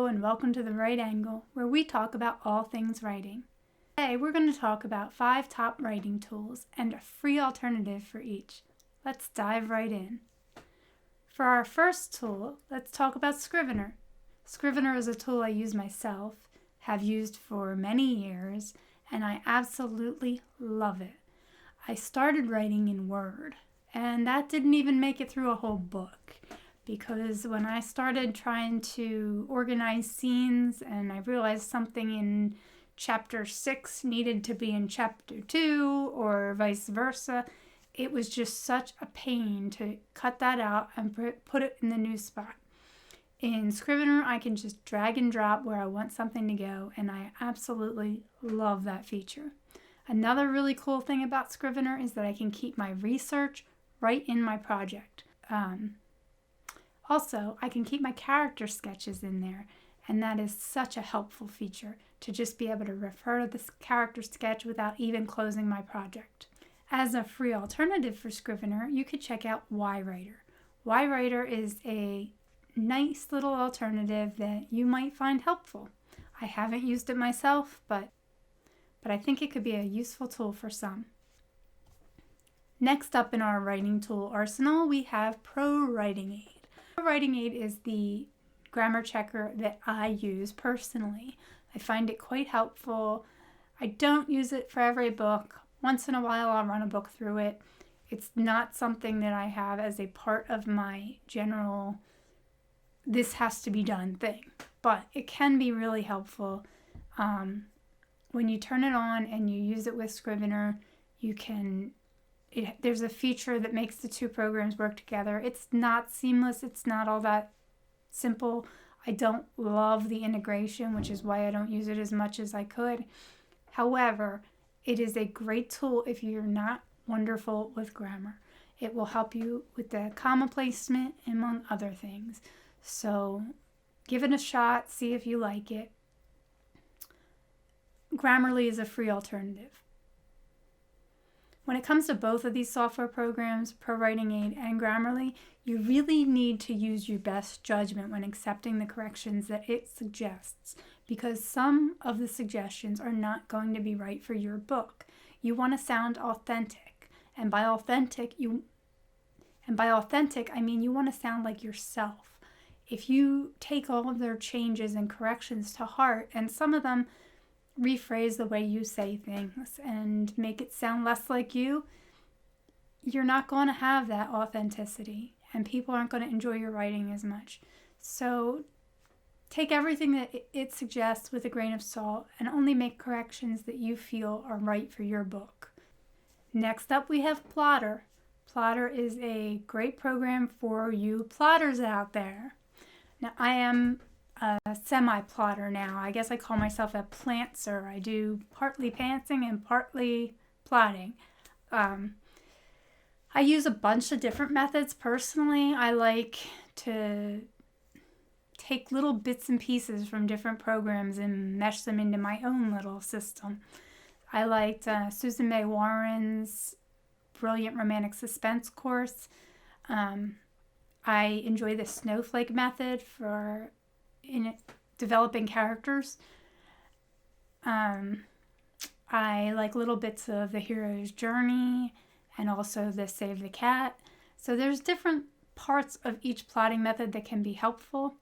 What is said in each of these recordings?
Hello and welcome to The Right Angle, where we talk about all things writing. Today we're going to talk about 5 top writing tools and a free alternative for each. Let's dive right in. For our first tool, let's talk about Scrivener. Scrivener is a tool I use myself, have used for many years, and I absolutely love it. I started writing in Word, and that didn't even make it through a whole book. Because when I started trying to organize scenes and I realized something in chapter 6 needed to be in chapter 2 or vice versa, it was just such a pain to cut that out and put it in the new spot. In Scrivener, I can just drag and drop where I want something to go, and I absolutely love that feature. Another really cool thing about Scrivener is that I can keep my research right in my project. Also, I can keep my character sketches in there, and that is such a helpful feature to just be able to refer to this character sketch without even closing my project. As a free alternative for Scrivener, you could check out yWriter. yWriter is a nice little alternative that you might find helpful. I haven't used it myself, but I think it could be a useful tool for some. Next up in our writing tool arsenal, we have ProWritingAid. ProWritingAid is the grammar checker that I use personally. I find it quite helpful. I don't use it for every book. Once in a while I'll run a book through it. It's not something that I have as a part of my general this has to be done thing, but it can be really helpful. When you turn it on and you use it with Scrivener, there's a feature that makes the two programs work together. It's not seamless. It's not all that simple. I don't love the integration, which is why I don't use it as much as I could. However, it is a great tool if you're not wonderful with grammar. It will help you with the comma placement, among other things. So give it a shot. See if you like it. Grammarly is a free alternative. When it comes to both of these software programs, ProWritingAid and Grammarly, you really need to use your best judgment when accepting the corrections that it suggests, because some of the suggestions are not going to be right for your book. You want to sound authentic, and by authentic I mean you want to sound like yourself. If you take all of their changes and corrections to heart, and some of them rephrase the way you say things and make it sound less like you, you're not going to have that authenticity, and people aren't going to enjoy your writing as much. So take everything that it suggests with a grain of salt and only make corrections that you feel are right for your book. Next up, we have Plottr. Plottr is a great program for you plotters out there. Now, I am a semi-plotter now. I guess I call myself a plantser. I do partly pantsing and partly plotting. I use a bunch of different methods personally. I like to take little bits and pieces from different programs and mesh them into my own little system. I liked Susan May Warren's brilliant romantic suspense course. I enjoy the snowflake method for developing characters. I like little bits of the hero's journey and also the Save the Cat. So there's different parts of each plotting method that can be helpful.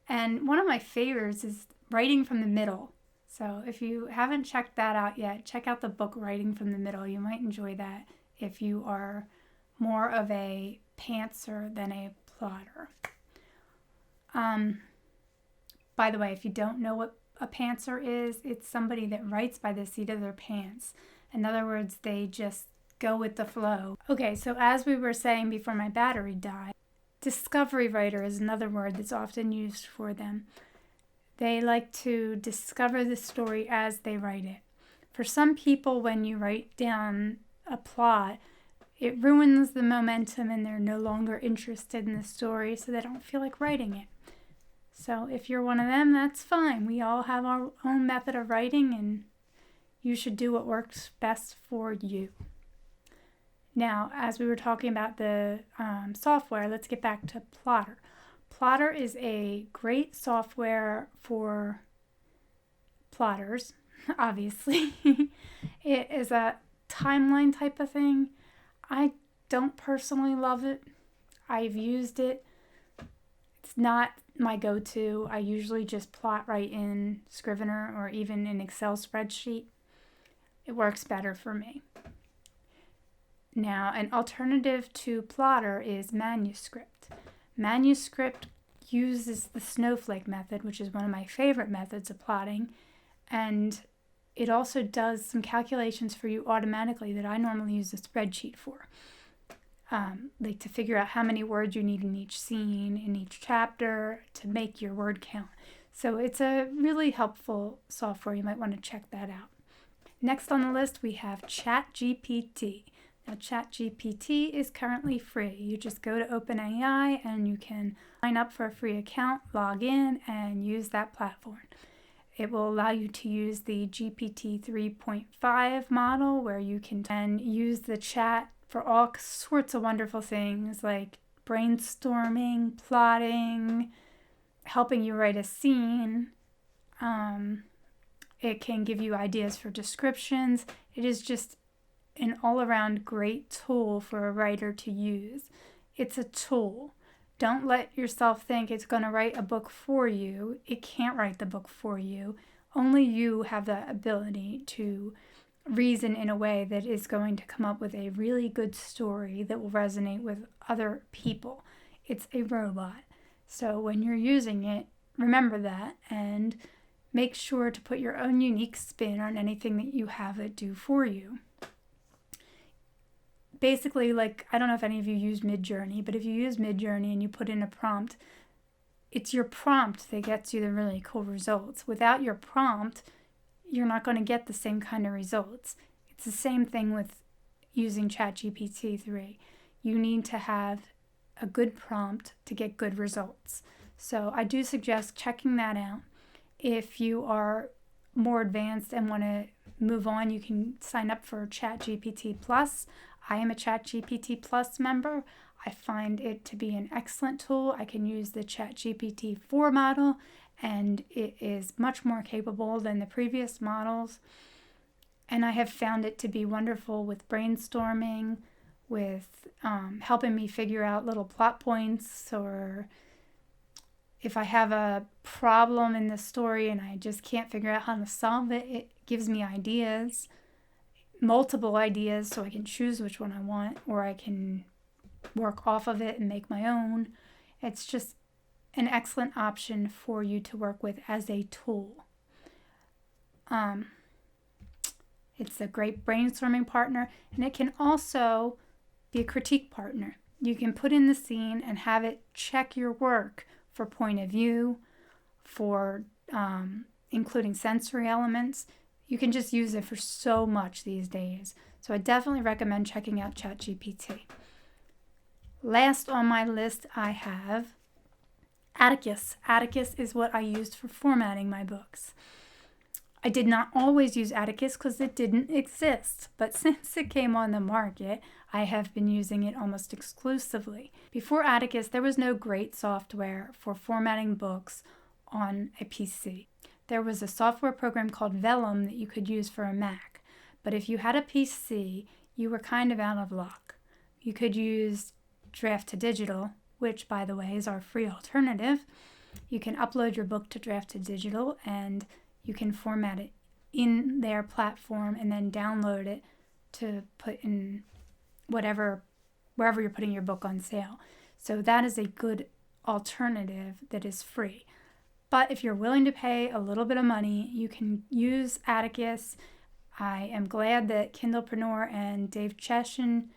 And one of my favorites is Writing from the Middle. So if you haven't checked that out yet, check out the book Writing from the Middle. You might enjoy that if you are more of a pantser than a plotter. By the way, if you don't know what a pantser is, it's somebody that writes by the seat of their pants. In other words, they just go with the flow. Okay, so as we were saying before my battery died, discovery writer is another word that's often used for them. They like to discover the story as they write it. For some people, when you write down a plot, it ruins the momentum and they're no longer interested in the story, so they don't feel like writing it. So if you're one of them, that's fine. We all have our own method of writing, and you should do what works best for you. Now, as we were talking about the software, let's get back to Plottr. Plottr is a great software for plotters, obviously. It is a timeline type of thing. I don't personally love it. I've used it. It's not my go-to. I usually just plot right in Scrivener or even an Excel spreadsheet. It works better for me. Now, an alternative to Plottr is Manuskript. Manuskript uses the snowflake method, which is one of my favorite methods of plotting, and it also does some calculations for you automatically that I normally use a spreadsheet for. Like to figure out how many words you need in each scene, in each chapter, to make your word count. So it's a really helpful software. You might want to check that out. Next on the list, we have ChatGPT. Now, ChatGPT is currently free. You just go to OpenAI and you can sign up for a free account, log in, and use that platform. It will allow you to use the GPT 3.5 model where you can then use the chat for all sorts of wonderful things like brainstorming, plotting, helping you write a scene. It can give you ideas for descriptions. It is just an all-around great tool for a writer to use. It's a tool. Don't let yourself think it's going to write a book for you. It can't write the book for you. Only you have the ability to reason in a way that is going to come up with a really good story that will resonate with other people. It's a robot. So when you're using it, remember that and make sure to put your own unique spin on anything that you have it do for you. Basically, like, I don't know if any of you use Midjourney, but if you use Midjourney and you put in a prompt, it's your prompt that gets you the really cool results. Without your prompt, you're not going to get the same kind of results. It's the same thing with using ChatGPT 3. You need to have a good prompt to get good results. So I do suggest checking that out. If you are more advanced and want to move on, you can sign up for ChatGPT Plus. I am a ChatGPT Plus member. I find it to be an excellent tool. I can use the ChatGPT 4 model, and it is much more capable than the previous models. And I have found it to be wonderful with brainstorming, with helping me figure out little plot points, or if I have a problem in the story and I just can't figure out how to solve it, it gives me ideas, multiple ideas, so I can choose which one I want, or I can work off of it and make my own. It's just an excellent option for you to work with as a tool. It's a great brainstorming partner, and it can also be a critique partner. You can put in the scene and have it check your work for point of view, for including sensory elements. You can just use it for so much these days. So I definitely recommend checking out ChatGPT. Last on my list, I have Atticus. Atticus is what I used for formatting my books. I did not always use Atticus because it didn't exist, but since it came on the market, I have been using it almost exclusively. Before Atticus, there was no great software for formatting books on a PC. There was a software program called Vellum that you could use for a Mac, but if you had a PC, you were kind of out of luck. You could use Draft to Digital, which, by the way, is our free alternative. You can upload your book to Draft to Digital, and you can format it in their platform and then download it to put in wherever you're putting your book on sale. So that is a good alternative that is free. But if you're willing to pay a little bit of money, you can use Atticus. I am glad that Kindlepreneur and Dave Chesson,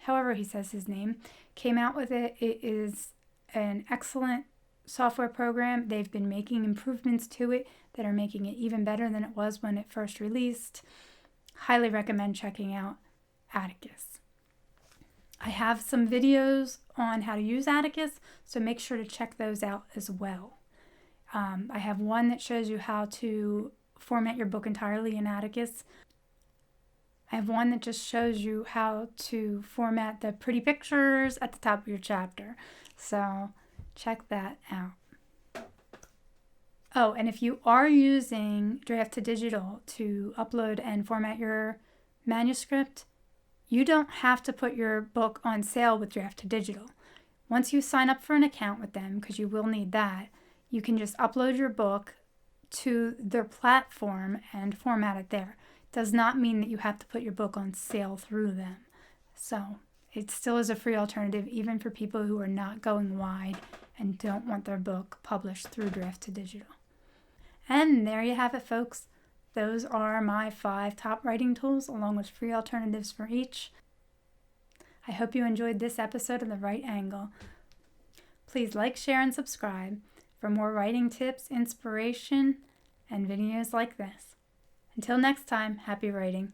however he says his name, came out with it. It is an excellent software program. They've been making improvements to it that are making it even better than it was when it first released. Highly recommend checking out Atticus. I have some videos on how to use Atticus, so make sure to check those out as well. I have one that shows you how to format your book entirely in Atticus. I have one that just shows you how to format the pretty pictures at the top of your chapter. So Check that out. Oh, and if you are using Draft to Digital to upload and format your manuscript, you don't have to put your book on sale with Draft to Digital. Once you sign up for an account with them, because you will need that, you can just upload your book to their platform and format it there. It does not mean that you have to put your book on sale through them. So it still is a free alternative, even for people who are not going wide and don't want their book published through Draft to Digital. And there you have it, folks. Those are my 5 top writing tools, along with free alternatives for each. I hope you enjoyed this episode of The Right Angle. Please like, share, and subscribe for more writing tips, inspiration, and videos like this. Until next time, happy writing.